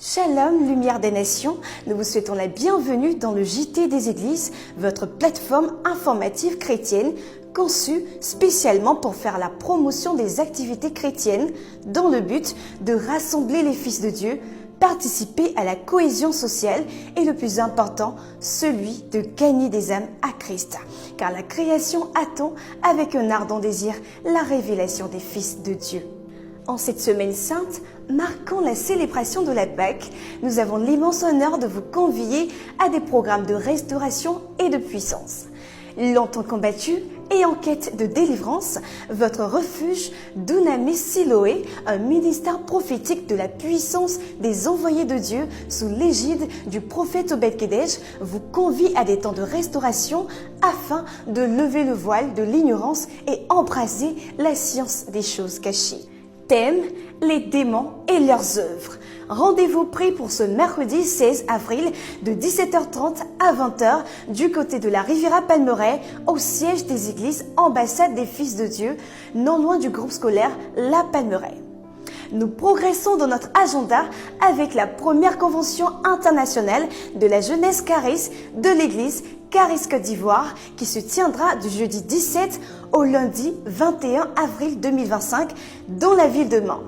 Shalom, lumière des nations, nous vous souhaitons la bienvenue dans le JT des Églises, votre plateforme informative chrétienne conçue spécialement pour faire la promotion des activités chrétiennes dans le but de rassembler les fils de Dieu, participer à la cohésion sociale et le plus important, celui de gagner des âmes à Christ. Car la création attend avec un ardent désir la révélation des fils de Dieu. En cette semaine sainte, marquant la célébration de la Pâque, nous avons l'immense honneur de vous convier à des programmes de restauration et de puissance. Longtemps combattu et en quête de délivrance, votre refuge Dunamis Siloé, un ministère prophétique de la puissance des envoyés de Dieu sous l'égide du prophète Obed-Kédech, vous convie à des temps de restauration afin de lever le voile de l'ignorance et embraser la science des choses cachées. Thème, les démons et leurs œuvres. Rendez-vous pris pour ce mercredi 16 avril de 17h30 à 20h du côté de la Riviera Palmeraie au siège des églises Ambassade des Fils de Dieu, non loin du groupe scolaire La Palmeraie. Nous progressons dans notre agenda avec la première convention internationale de la jeunesse charis de l'église Charis Côte d'Ivoire qui se tiendra du jeudi 17 au lundi 21 avril 2025 dans la ville de Mans.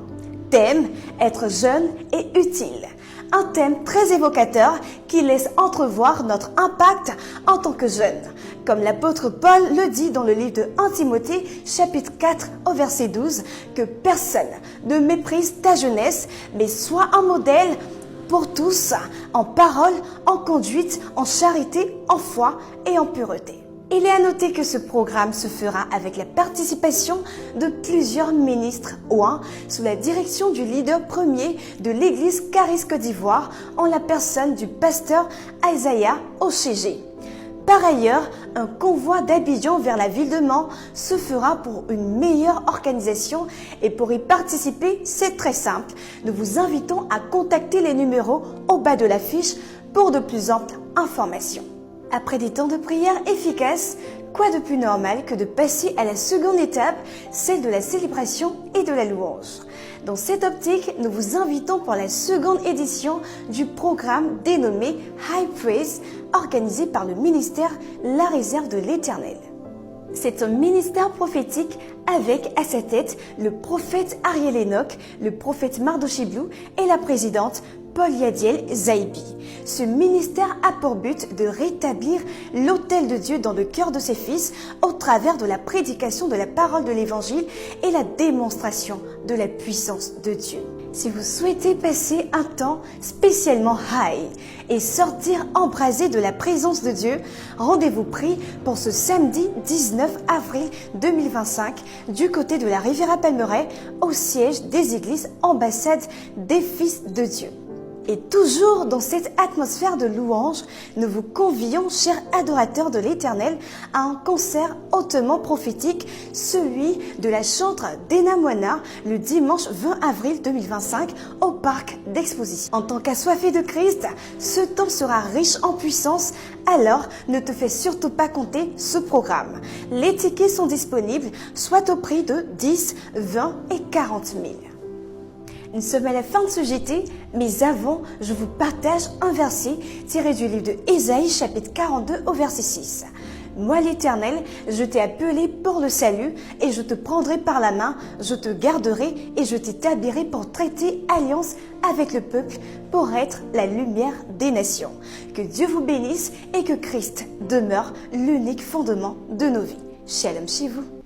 Thème, être jeune et utile. Un thème très évocateur qui laisse entrevoir notre impact en tant que jeune. Comme l'apôtre Paul le dit dans le livre de 1 Timothée, chapitre 4 au verset 12, que personne ne méprise ta jeunesse, mais sois un modèle pour tous, en parole, en conduite, en charité, en foi et en pureté. Il est à noter que ce programme se fera avec la participation de plusieurs ministres ouins sous la direction du leader premier de l'église Charis Côte d'Ivoire en la personne du pasteur Isaiah Ochégé. Par ailleurs, un convoi d'Abidjan vers la ville de Mans se fera pour une meilleure organisation et pour y participer, c'est très simple. Nous vous invitons à contacter les numéros au bas de l'affiche pour de plus amples informations. Après des temps de prière efficaces, quoi de plus normal que de passer à la seconde étape, celle de la célébration et de la louange. Dans cette optique, nous vous invitons pour la seconde édition du programme dénommé High Praise, organisé par le ministère La Réserve de l'Éternel. C'est un ministère prophétique avec à sa tête le prophète Ariel Enoch, le prophète Mardoché Blue et la présidente Paul Yadiel Zaibi. Ce ministère a pour but de rétablir l'autel de Dieu dans le cœur de ses fils au travers de la prédication de la parole de l'évangile et la démonstration de la puissance de Dieu. Si vous souhaitez passer un temps spécialement high et sortir embrasé de la présence de Dieu, rendez-vous pris pour ce samedi 19 avril 2025 du côté de la Riviera Palmeraie au siège des églises Ambassade des Fils de Dieu. Et toujours dans cette atmosphère de louange, nous vous convions, chers adorateurs de l'Éternel, à un concert hautement prophétique, celui de la chantre d'Ena Moana, le dimanche 20 avril 2025 au parc d'exposition. En tant qu'assoiffé de Christ, ce temps sera riche en puissance, alors ne te fais surtout pas compter ce programme. Les tickets sont disponibles, soit au prix de 10, 20 et 40 000. Nous sommes à la fin de ce JT, mais avant, je vous partage un verset tiré du livre de Ésaïe, chapitre 42, au verset 6. « Moi l'Éternel, je t'ai appelé pour le salut, et je te prendrai par la main, je te garderai, et je t'établirai pour traiter alliance avec le peuple, pour être la lumière des nations. » Que Dieu vous bénisse et que Christ demeure l'unique fondement de nos vies. Shalom chez vous.